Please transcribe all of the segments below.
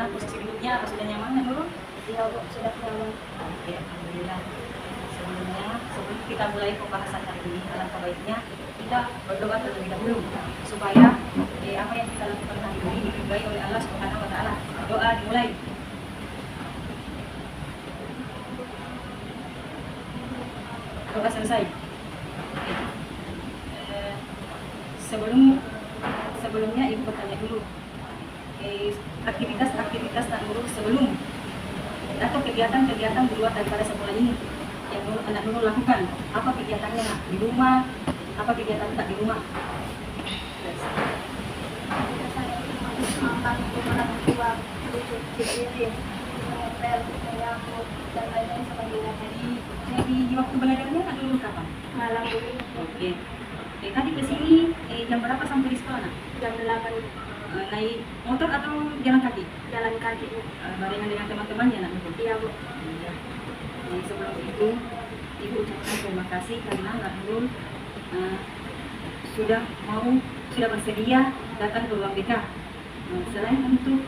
bagaimana posisi duduknya? Apa sudah nyaman Nak Nurul? Iya Bu, sudah nyaman. Oke, alhamdulillah. Sebelum kita mulai pembahasan hari ini, alangkah baiknya kita berdoa terlebih dahulu supaya apa yang kita lakukan hari ini diridhai oleh Allah Subhanahu wa taala. Doa dimulai. Doa selesai. Sebelumnya ibu bertanya dulu aktivitas Nak Nurul sebelum atau kegiatan-kegiatan di luar daripada sekolah ini yang Nak Nurul lakukan. Apa kegiatannya Nak? Di rumah? Apa kegiatan tak di rumah? Makan orang tua, cuci, ngepel, nyamuk, dan lain-lain sebagainya. Jadi di waktu belajarnya Nak Nurul kapan? Malam dulu Oke. Tadi ke sini jam berapa sampai di sekolah Nak? jam 8 Naik motor atau jalan kaki? jalan kaki Bu. Barengan dengan teman-temannya Nak Nurul? Iya Bu. Iya. Jadi sebelum itu ibu ucapkan terima kasih karena Nak Nurul sudah bersedia datang ke ruang BK. Selain untuk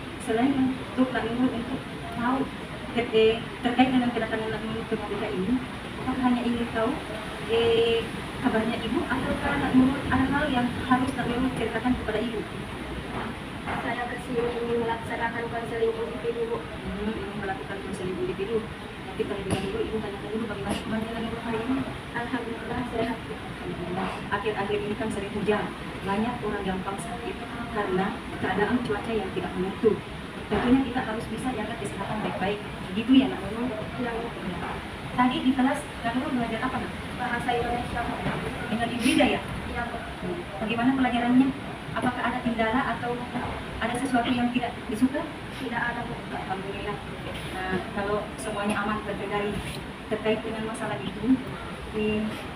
Nak Nurul untuk tahu terkait dengan kedatangan Nak Nurul ke ruang BK ini, apakah hanya ingin tahu kabarnya ibu atau karena Nak Nurul ada hal yang harus Nak Nurul ceritakan kepada ibu? Saya kesini ingin melaksanakan konseling individu Bu. Ingin melakukan konseling individu. Nanti terlebih dahulu ibu tanyakan dulu bagaimana kemarin Nak Nurul hari ini? Alhamdulillah sehat. Akhir-akhir ini kan sering hujan, banyak orang gampang sakit karena keadaan cuaca yang tidak menentu. Tentunya kita harus bisa jaga kesehatan baik-baik. Begitu ya Nak Nurul? Yang Tadi di kelas Nak Nurul belajar apa Nak? bahasa Indonesia Bu. Dengan Ibu Ida ya? Iya Bu. Bagaimana pelajarannya? Apakah ada kendala atau ada sesuatu yang tidak disuka? Tidak ada Bu. Alhamdulillah. Kalau semuanya aman terkendali terkait dengan masalah itu,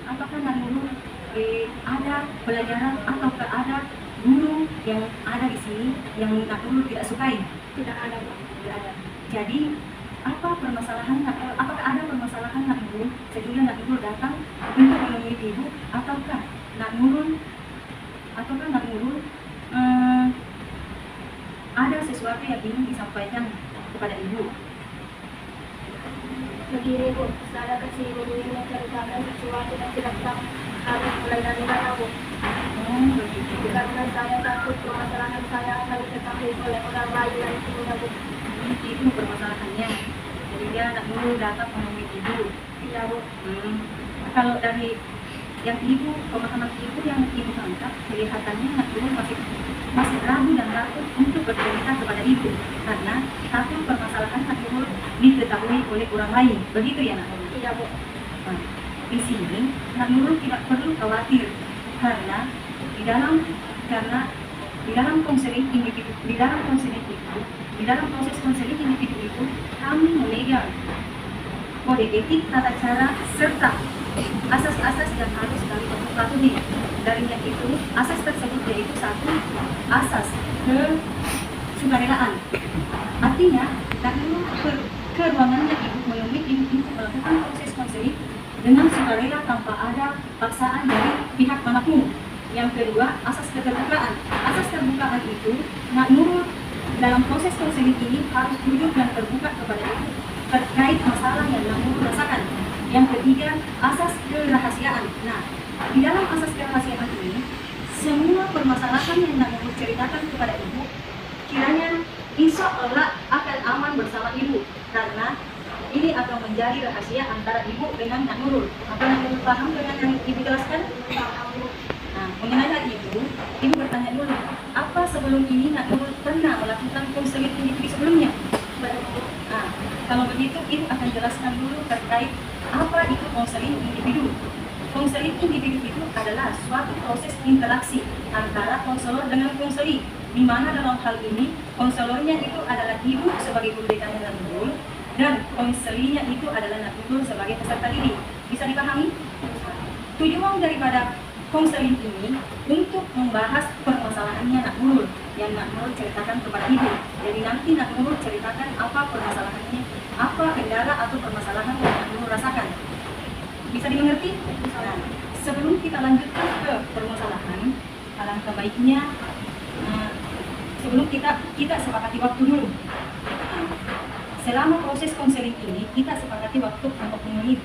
apakah Nak Nurul ada pelajaran atau ada guru yang ada di sini yang Nak Nurul tidak sukai? Tidak ada Bu. Tidak ada. Jadi apa permasalahan apakah ada permasalahan Nak Nurul sehingga Nak Nurul datang untuk menemui ibu ataukah Nak Nurul ada sesuatu yang ingin disampaikan kepada ibu? Begini Bu, saya kesini ingin menceritakan sesuatu yang tidak tahu harus mulai dari mana Bu. Begitu. Karena saya takut permasalahan saya akan diketahui oleh orang lain nantinya Bu. Itu permasalahannya. Jadi dia Nak Nurul datang menemui ibu. Iya Bu. Kalau dari yang ibu, pemahaman ibu yang ibu tangkap, kelihatannya Nak Nurul masih ragu dan takut untuk bercerita kepada ibu karena takut permasalahan Nak Nurul diketahui oleh orang lain. Begitu ya Nak Nurul? Iya Bu. Di sini Nak Nurul tidak perlu khawatir karena di dalam konseling individu, di dalam proses konseling individu itu kami memegang kode etik, tata cara serta asas-asas yang harus kami patuhi. Darinya itu asas tersebut yaitu satu, asas kesukarelaan. Artinya Nak Nurul ke ruangannya ibu menemui ibu untuk melakukan proses konseling dengan sukarela tanpa ada paksaan dari pihak manapun. Yang kedua, asas keterbukaan. Asas keterbukaan itu Nak Nurul dalam proses konseling ini harus jujur dan terbuka kepada ibu terkait masalah yang Nak Nurul rasakan. Yang ketiga, asas kerahasiaan. Nah, di dalam asas kerahasiaan ini, semua permasalahan yang Nak Nurul ceritakan kepada ibu, kiranya insya Allah akan aman bersama ibu, karena ini akan menjadi rahasia antara ibu dengan Nak Nurul. Apa Nak Nurul paham dengan yang ibu jelaskan? Nah, mengenai hal itu, ibu bertanya dulu, apa sebelum ini Nak Nurul pernah melakukan konseling individu sebelumnya? Nah, kalau begitu ibu akan jelaskan dulu terkait apa itu konseling individu. Konseling individu itu adalah suatu proses interaksi antara konselor dengan konseli, di mana dalam hal ini konselornya itu adalah ibu sebagai guru BK Nak Nurul dan konselinya itu adalah Nak Nurul sebagai peserta didik. Bisa dipahami? Tujuan daripada konseling ini untuk membahas permasalahannya Nak Nurul yang Nak Nurul ceritakan kepada ibu. Jadi nanti Nak Nurul ceritakan apa permasalahannya, apa kendala atau permasalahan yang Nak Nurul rasakan. Bisa dimengerti? Nah, sebelum kita lanjutkan ke permasalahan, alangkah baiknya sebelum kita sepakati waktu dulu. Nah, selama proses konseling ini kita sepakati waktu 40 menit.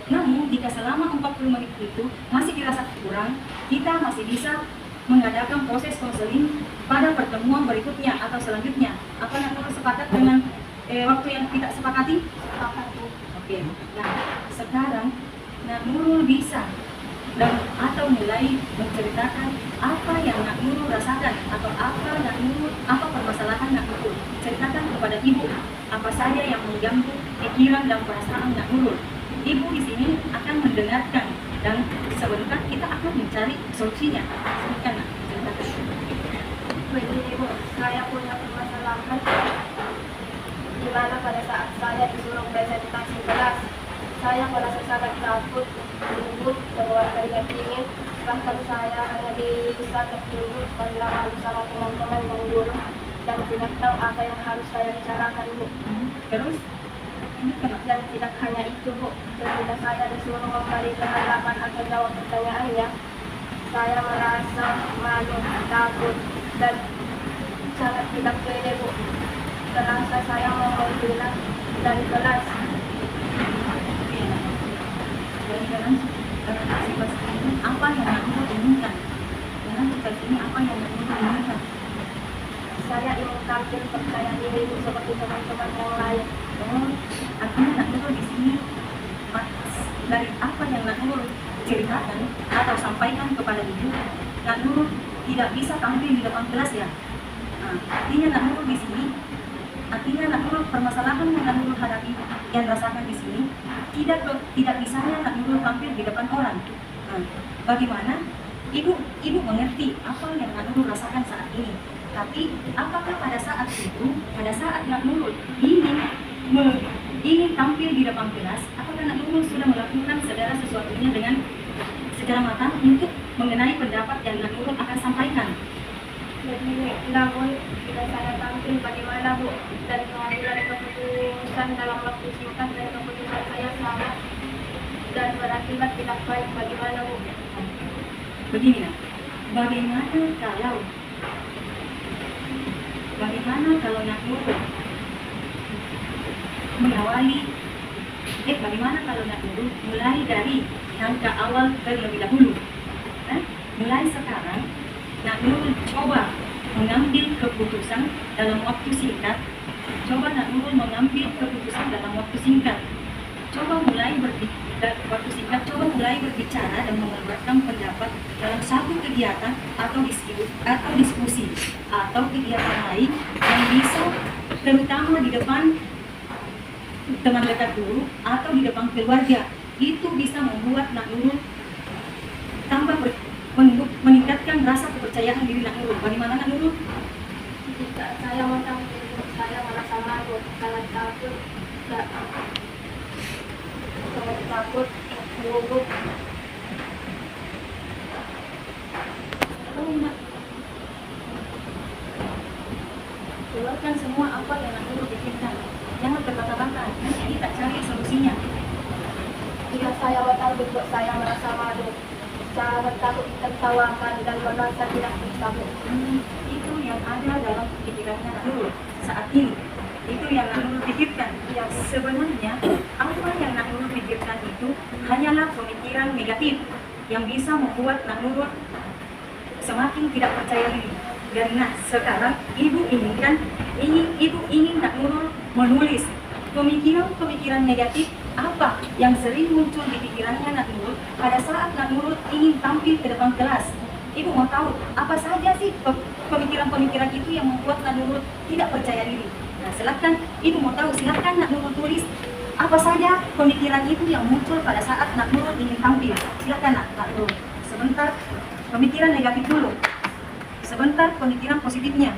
Namun jika selama 40 menit itu masih dirasa kurang, kita masih bisa mengadakan proses konseling pada pertemuan berikutnya atau selanjutnya. Apa Nak Nurul sepakat dengan waktu yang kita sepakati? Sepakat Bu. Oke. Nah, sekarang Nak Nurul bisa dan atau mulai menceritakan apa yang Nak Nurul rasakan atau apa permasalahan Nak Nurul. Ceritakan kepada Ibu apa saja yang mengganggu pikiran dan perasaan Nak Nurul. Ibu di sini akan mendengarkan dan sebentar kita akan mencari solusinya. Silakan Nak, ceritakan. Begini Bu, saya punya permasalahan di mana pada saat saya disuruh presentasi kelas, saya merasa sangat takut, gugup, keluarga tidak ingin, bahkan saya hanya bisa tertunduk karena malu sama teman-teman dan guru dan tidak tahu apa yang harus saya bicarakan Bu. Terus Dan tidak hanya itu Bu, ketika saya disuruh memberikan harapan atau jawab pertanyaannya, saya merasa malu, takut, dan sangat tidak pede Bu. Terasa saya mau menghilang dari kelas. dari dalam situasi ini apa yang Nak Nurul inginkan? Dalam situasi ini apa yang Nak Nurul inginkan? Saya ingin tampil percaya diri Bu, seperti teman-teman yang lain. Oh, artinya Nak Nurul di sini dari apa yang Nak Nurul ceritakan atau sampaikan kepada Ibu, Nak Nurul tidak bisa tampil di depan kelas ya. Nah, artinya Nak Nurul di sini, artinya Nak Nurul permasalahan yang Nak Nurul hadapi yang rasakan di sini tidak bisanya Nak Nurul tampil di depan orang. Nah, bagaimana Ibu mengerti apa yang Nak Nurul rasakan saat ini. Tapi apakah pada saat itu, pada saat Nak Nurul ingin tampil di depan kelas, apakah Nak Nurul sudah melakukan segala sesuatunya dengan secara matang untuk mengenai pendapat yang Nak Nurul akan sampaikan? Begini, namun jika saya tampil bagaimana Bu, dan pengambilan keputusan dalam waktu singkat dan keputusan saya salah dan berakibat tidak baik, bagaimana Bu? Begini Nak, bagaimana kalau Nak Nurul mulai dari langkah awal terlebih dahulu. Mulai sekarang Nak Nurul coba mengambil keputusan dalam waktu singkat. Coba Nak Nurul mengambil keputusan dalam waktu singkat. Coba mulai berbicara dan mengeluarkan pendapat dalam satu kegiatan atau diskusi atau kegiatan lain yang bisa, terutama di depan teman dekat guru atau di depan keluarga. Itu bisa membuat Nak Nurul meningkatkan rasa kepercayaan diri Nak Nurul. Bagaimana Nak Nurul? Jika saya mau tampil, saya merasa malu, sangat takut, gugup. Keluarkan semua apa yang Nak Nurul pikirkan. Jangan terbata-bata, nanti kita cari solusinya. Jika saya mau tampil, saya merasa malu, sangat takut tertawakan dan merasa tidak bisa Bu. Itu yang ada dalam pikirannya Nak Nurul saat ini. Itu yang Nak Nurul pikirkan. Ya, sebenarnya apa yang Nak Nurul pikirkan itu hanyalah pemikiran negatif yang bisa membuat Nak Nurul semakin tidak percaya diri. Dan nah, sekarang Ibu ingin Nak Nurul menulis pemikiran negatif apa yang sering muncul di pikirannya Nak Nurul pada saat Nak Nurul ingin tampil ke depan kelas. Ibu mau tahu apa saja sih pemikiran-pemikiran itu yang membuat Nak Nurul tidak percaya diri. Nah, silakan Ibu mau tahu, silakan Nak Nurul tulis apa saja pemikiran itu yang muncul pada saat Nak Nurul ingin tampil. Silakan Nak Nurul. Sebentar pemikiran negatif dulu. Sebentar pemikiran positifnya.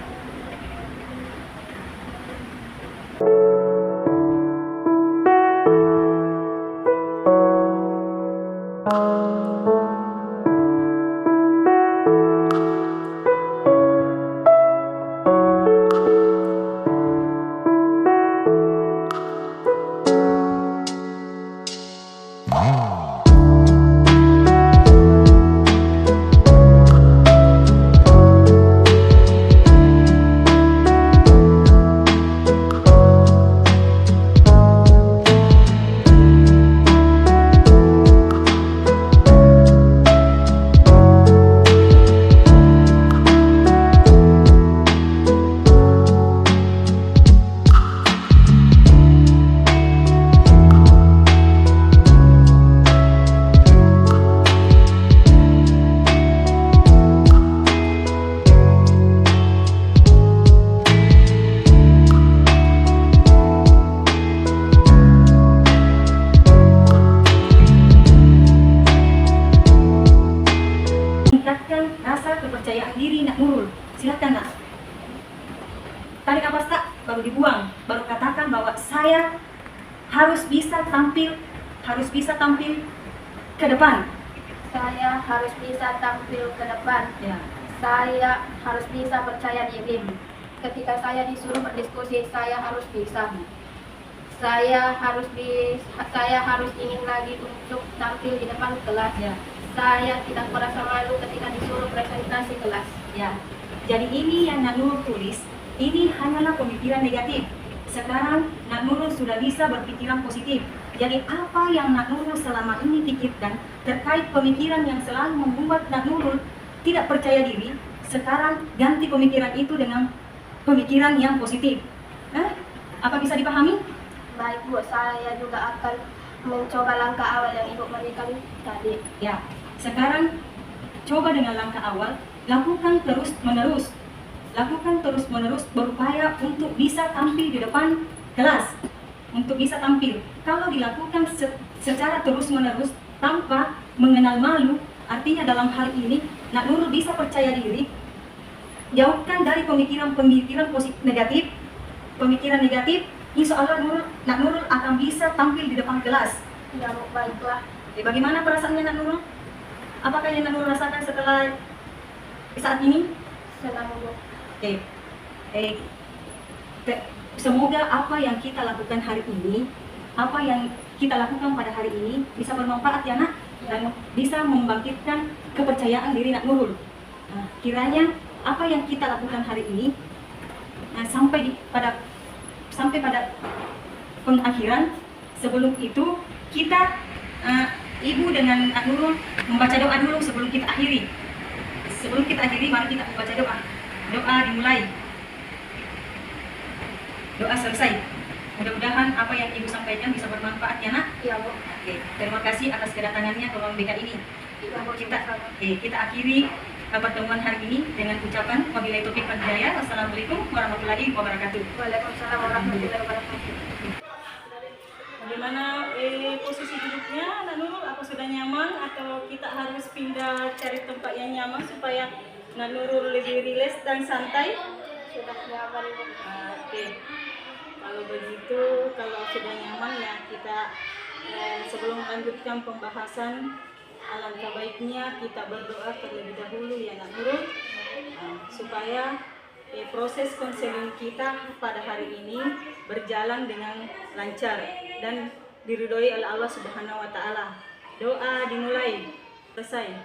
tarik nafas tak, baru dibuang, baru katakan bahwa saya harus bisa tampil ke depan. Saya harus bisa tampil ke depan. Ya. Saya harus bisa percaya diri. Ketika saya disuruh berdiskusi, saya harus bisa. Saya harus ingin lagi untuk tampil di depan kelas. Ya. Saya tidak merasa malu ketika disuruh presentasi kelas. Ya. Jadi ini yang Nak Nurul tulis, ini hanyalah pemikiran negatif. Sekarang Nak Nurul sudah bisa berpikiran positif. Jadi apa yang Nak Nurul selama ini pikirkan terkait pemikiran yang selalu membuat Nak Nurul tidak percaya diri, sekarang ganti pemikiran itu dengan pemikiran yang positif. Apa bisa dipahami? Baik Bu, saya juga akan mencoba langkah awal yang Ibu berikan tadi. Ya, sekarang coba dengan langkah awal, lakukan terus-menerus berupaya untuk bisa tampil di depan kelas, untuk bisa tampil. Kalau dilakukan secara terus-menerus tanpa mengenal malu, artinya dalam hal ini Nak Nurul bisa percaya diri. Jauhkan dari pemikiran negatif, insya Allah Nak Nurul akan bisa tampil di depan kelas. Ya Bu, baiklah. Bagaimana perasaannya Nak Nurul? Apakah yang Nak Nurul rasakan setelah saat ini? Senang Bu. Semoga apa yang kita lakukan hari ini, apa yang kita lakukan pada hari ini bisa bermanfaat ya Nak, dan bisa membangkitkan kepercayaan diri Nak Nurul. Kiranya apa yang kita lakukan hari ini sampai pada pengakhiran. Sebelum itu kita Ibu dengan Nak Nurul membaca doa dulu sebelum kita akhiri. Mari kita membaca doa. Doa dimulai. Doa selesai. Mudah-mudahan apa yang Ibu sampaikan bisa bermanfaat ya Nak. Ya Bu. Oke, terima kasih atas kedatangannya ke ruang BK ini. Kita akhiri pertemuan hari ini dengan ucapan wabillahi taufiq wal hidayah. Wassalamualaikum warahmatullahi wabarakatuh. Waalaikumsalam warahmatullahi wabarakatuh. Bagaimana posisi duduknya Nak Nurul? Apa sudah nyaman atau kita harus pindah cari tempat yang nyaman supaya Nak Nurul lebih rileks dan santai? Sudah nyaman Bu. Oke. Kalau begitu, kalau sudah nyaman ya kita sebelum lanjutkan pembahasan, alangkah baiknya kita berdoa terlebih dahulu ya Nak Nurul, supaya proses konseling kita pada hari ini berjalan dengan lancar dan diridhoi oleh Allah Subhanahu wa taala. Doa dimulai, selesai.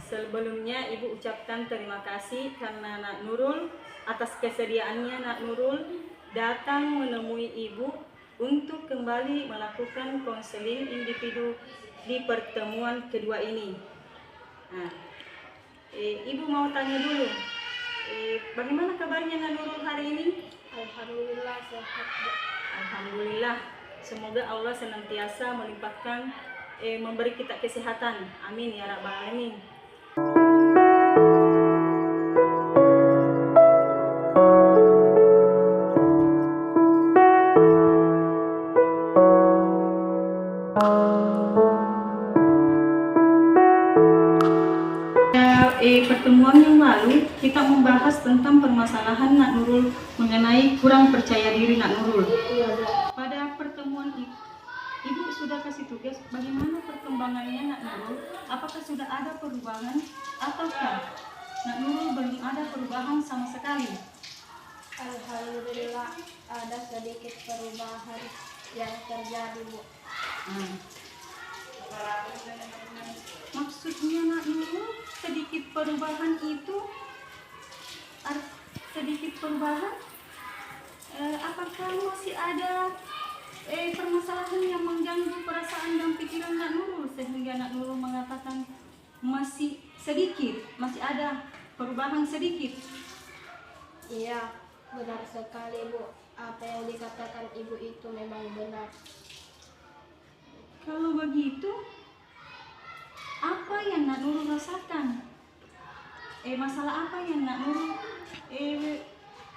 Sebelumnya Ibu ucapkan terima kasih karena Nak Nurul atas kesediaannya Nak Nurul datang menemui Ibu untuk kembali melakukan konseling individu di pertemuan kedua ini. Ibu mau tanya dulu, bagaimana kabarnya Nak Nurul hari ini? Alhamdulillah sehat Bu. Alhamdulillah, semoga Allah senantiasa melimpahkan memberi kita kesehatan. Amin ya rabbal alamin. Pertemuan yang lalu kita membahas tentang permasalahan Nak Nurul mengenai kurang percaya diri Nak Nurul. Pada pertemuan itu Ibu sudah kasih tugas bagaimana perkembangannya Nak Nurul, apakah sudah ada perubahan ataukah Nak Nurul belum ada perubahan sama sekali? Alhamdulillah ada sedikit perubahan yang terjadi Bu. Maksudnya Nak Nurul sedikit perubahan itu apakah masih ada permasalahan yang mengganggu perasaan dan pikiran Nak Nurul sehingga Nak Nurul mengatakan masih ada perubahan sedikit? Iya, benar sekali Bu. Apa yang dikatakan Ibu itu memang benar. Kalau begitu, apa yang Nak Nurul rasakan? Masalah apa yang Nak Nurul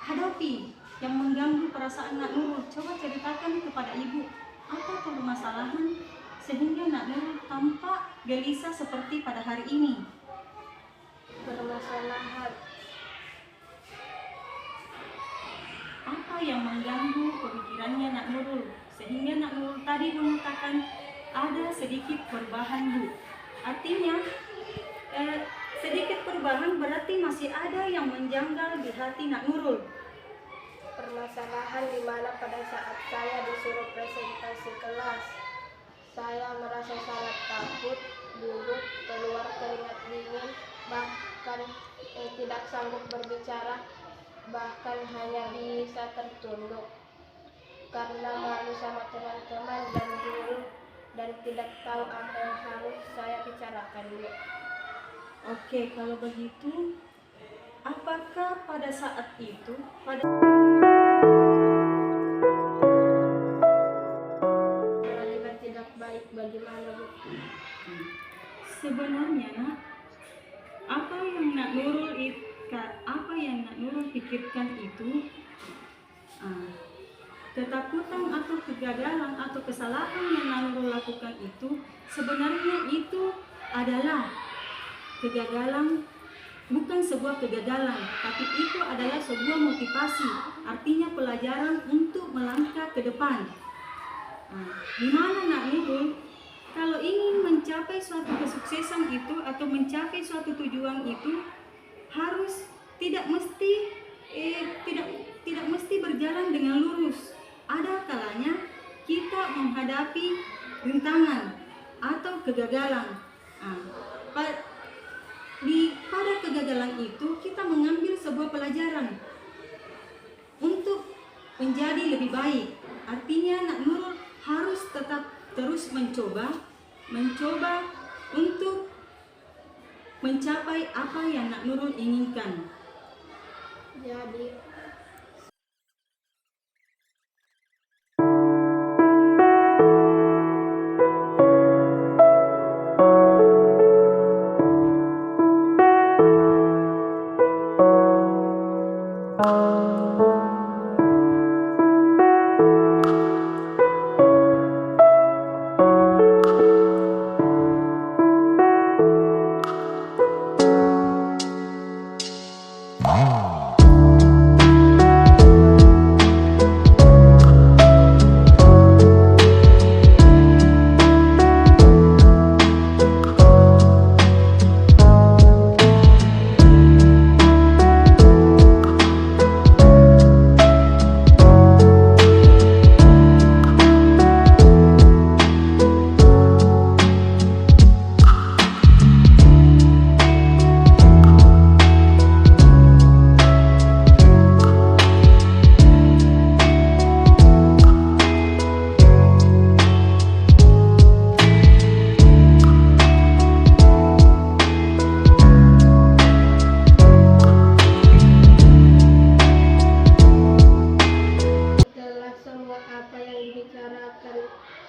hadapi yang mengganggu perasaan Nak Nurul? Coba ceritakan kepada Ibu. Apa permasalahan sehingga Nak Nurul tampak gelisah seperti pada hari ini? Permasalahan yang mengganggu pemikirannya Nak Nurul, sehingga Nak Nurul tadi mengatakan ada sedikit perubahan Bu. Artinya sedikit perubahan berarti masih ada yang menjanggal di hati Nak Nurul. Permasalahan di mana pada saat saya disuruh presentasi kelas, saya merasa sangat takut, gugup, keluar keringat dingin, bahkan tidak sanggup berbicara, bahkan hanya bisa tertunduk karena malu sama teman-teman dan guru dan tidak tahu apa yang harus saya bicarakan. Oke, kalau begitu, apakah pada saat itu, Terlihat tidak baik bagaimana Bu? sebenarnya Nak, apa yang Nak Nurul pikirkan itu, ketakutan atau kegagalan atau kesalahan yang Nak Nurul lakukan itu sebenarnya itu adalah kegagalan, bukan sebuah kegagalan, tapi itu adalah sebuah motivasi, artinya pelajaran untuk melangkah ke depan. Di mana Nak Nurul kalau ingin mencapai suatu kesuksesan itu atau mencapai suatu tujuan itu harus tidak mesti berjalan dengan lurus. Ada kalanya kita menghadapi rintangan atau kegagalan. Pada kegagalan itu kita mengambil sebuah pelajaran untuk menjadi lebih baik. Artinya Nak Nurul harus tetap terus mencoba untuk mencapai apa yang Nak Nurul inginkan. Jadi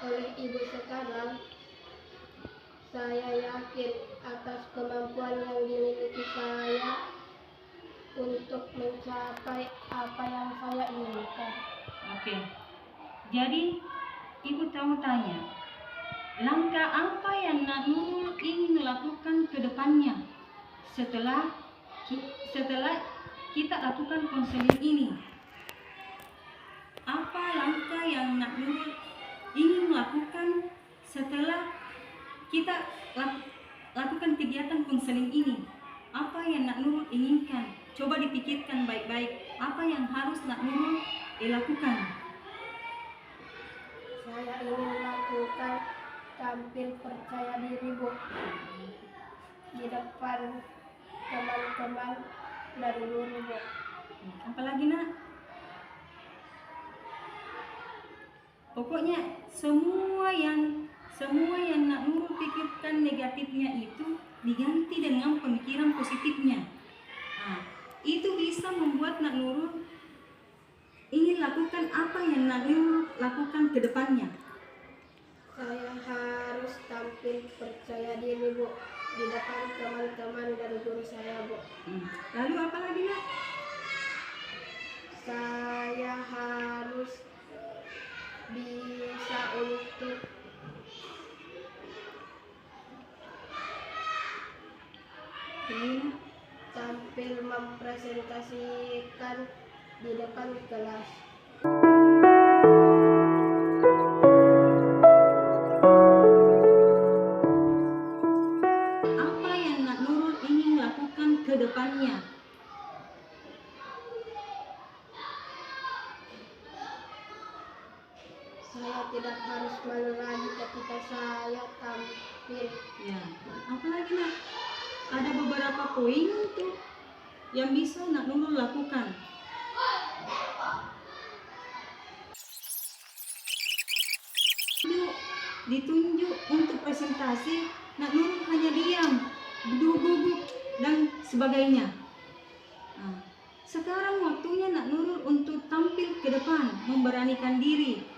oleh Ibu sekarang, saya yakin atas kemampuan yang dimiliki saya untuk mencapai apa yang saya inginkan. Oke. Jadi Ibu mau tanya, langkah apa yang Nak Nurul ingin lakukan ke depannya setelah kita lakukan konseling ini? Apa langkah yang Nak Nurul ingin lakukan setelah kita lakukan kegiatan konseling ini? Apa yang Nak Nurul inginkan? Coba dipikirkan baik-baik, apa yang harus Nak Nurul lakukan? Saya ingin lakukan tampil percaya diri Bu di depan teman-teman dan guru Bu. Apalagi Nak? Pokoknya semua yang Nak Nurul pikirkan negatifnya itu diganti dengan pemikiran positifnya. Itu bisa membuat Nak Nurul ingin lakukan apa yang Nak Nurul lakukan ke depannya. Saya harus tampil percaya diri Bu di depan teman-teman dan guru saya Bu. Lalu apa lagi Nak? Saya harus bisa untuk tampil mempresentasikan di depan kelas. Saya tidak harus malu lagi ketika saya tampil. Ya, apalagi nak, ada beberapa poin tuh yang bisa Nak Nurul lakukan. Ditunjuk untuk presentasi, Nak Nurul hanya diam, gugup dan sebagainya. Nah, sekarang waktunya Nak Nurul untuk tampil ke depan, memberanikan diri.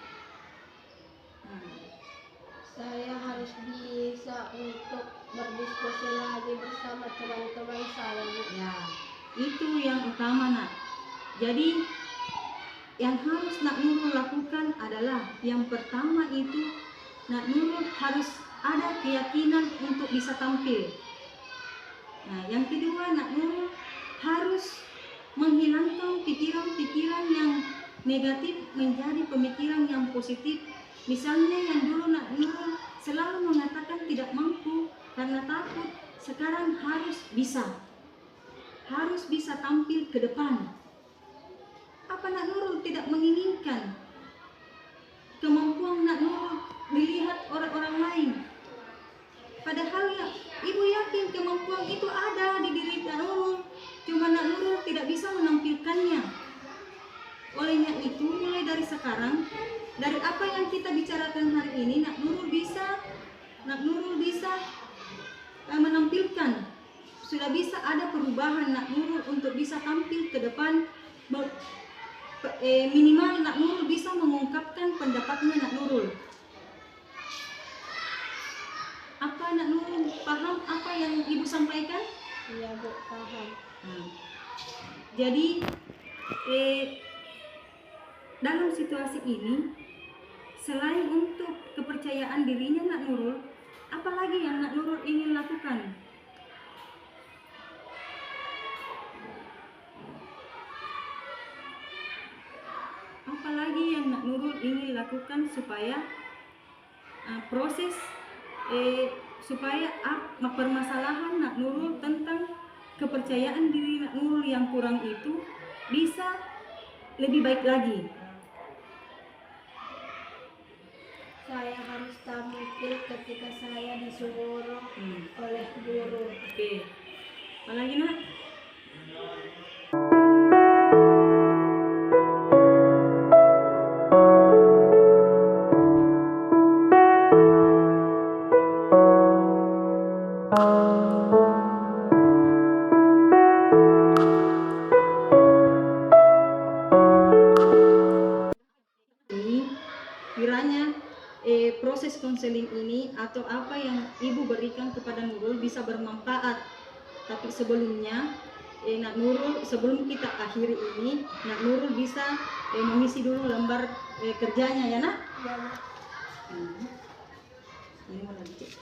Saya harus bisa untuk berdiskusi lagi bersama teman-teman saya, Bu. Ya, itu yang utama nak. Jadi yang harus Nak Nurul lakukan adalah yang pertama itu Nak Nurul harus ada keyakinan untuk bisa tampil. Nah, yang kedua Nak Nurul harus menghilangkan pikiran-pikiran yang negatif menjadi pemikiran yang positif. Misalnya yang dulu Nak Nurul selalu mengatakan tidak mampu karena takut, sekarang harus bisa tampil ke depan. Apa Nak Nurul tidak menginginkan kemampuan Nak Nurul dilihat orang-orang lain? Padahal ya, ibu yakin kemampuan itu ada di diri Nak Nurul, cuma Nak Nurul tidak bisa menampilkannya. Olehnya itu, mulai dari sekarang, dari apa yang kita bicarakan hari ini, Nak Nurul bisa menampilkan. Sudah bisa ada perubahan Nak Nurul untuk bisa tampil ke depan. Minimal Nak Nurul bisa mengungkapkan pendapatnya Nak Nurul. Apa Nak Nurul paham apa yang ibu sampaikan? Iya, Bu, paham. Jadi dalam situasi ini, selain untuk kepercayaan dirinya Nak Nurul, apalagi yang Nak Nurul ingin lakukan? Apalagi yang Nak Nurul ingin lakukan supaya supaya permasalahan Nak Nurul tentang kepercayaan diri Nak Nurul yang kurang itu bisa lebih baik lagi? Saya harus tampil ketika saya disuruh oleh guru. Oke. Apalagi Nak? Kiranya proses konseling ini atau apa yang ibu berikan kepada Nurul bisa bermanfaat. Tapi sebelumnya Nak Nurul, sebelum kita akhiri ini, Nak Nurul bisa mengisi dulu lembar kerjanya ya Nak? Ya, Bu. Ini mau lagi cek.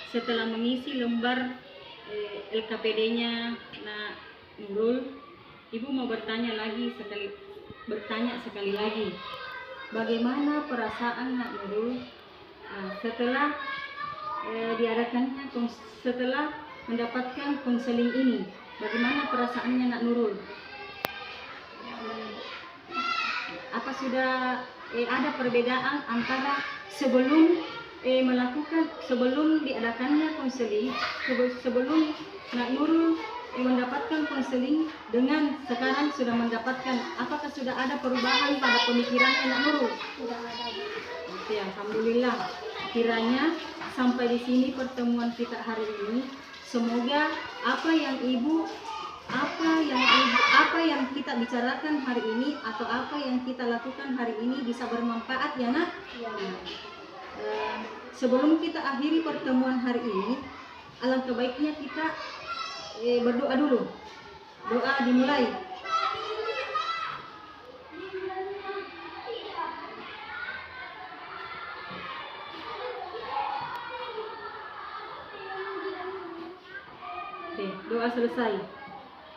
setelah mengisi lembar LKPD-nya Nak Nurul, Ibu mau bertanya sekali lagi. Bagaimana perasaan Nak Nurul setelah setelah mendapatkan konseling ini? Bagaimana perasaannya Nak Nurul? Apa sudah ada perbedaan antara sebelum diadakannya konseling, sebelum Nak Nurul mendapatkan konseling dengan sekarang sudah mendapatkan, apakah sudah ada perubahan pada pemikirannya Nak Nurul? Sudah ada, Bu. Oke, alhamdulillah. Kiranya sampai di sini pertemuan kita hari ini. Semoga apa yang kita bicarakan hari ini atau apa yang kita lakukan hari ini bisa bermanfaat ya Nak. Iya. Sebelum kita akhiri pertemuan hari ini, alangkah baiknya kita berdoa dulu. Doa dimulai. Oke, doa selesai.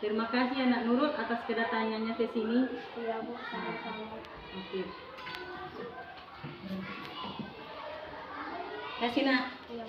Terima kasih Anak Nurul atas kedatangannya ke sini. Iya, Bu, sama-sama. Oke. Kasih Nak. Iya.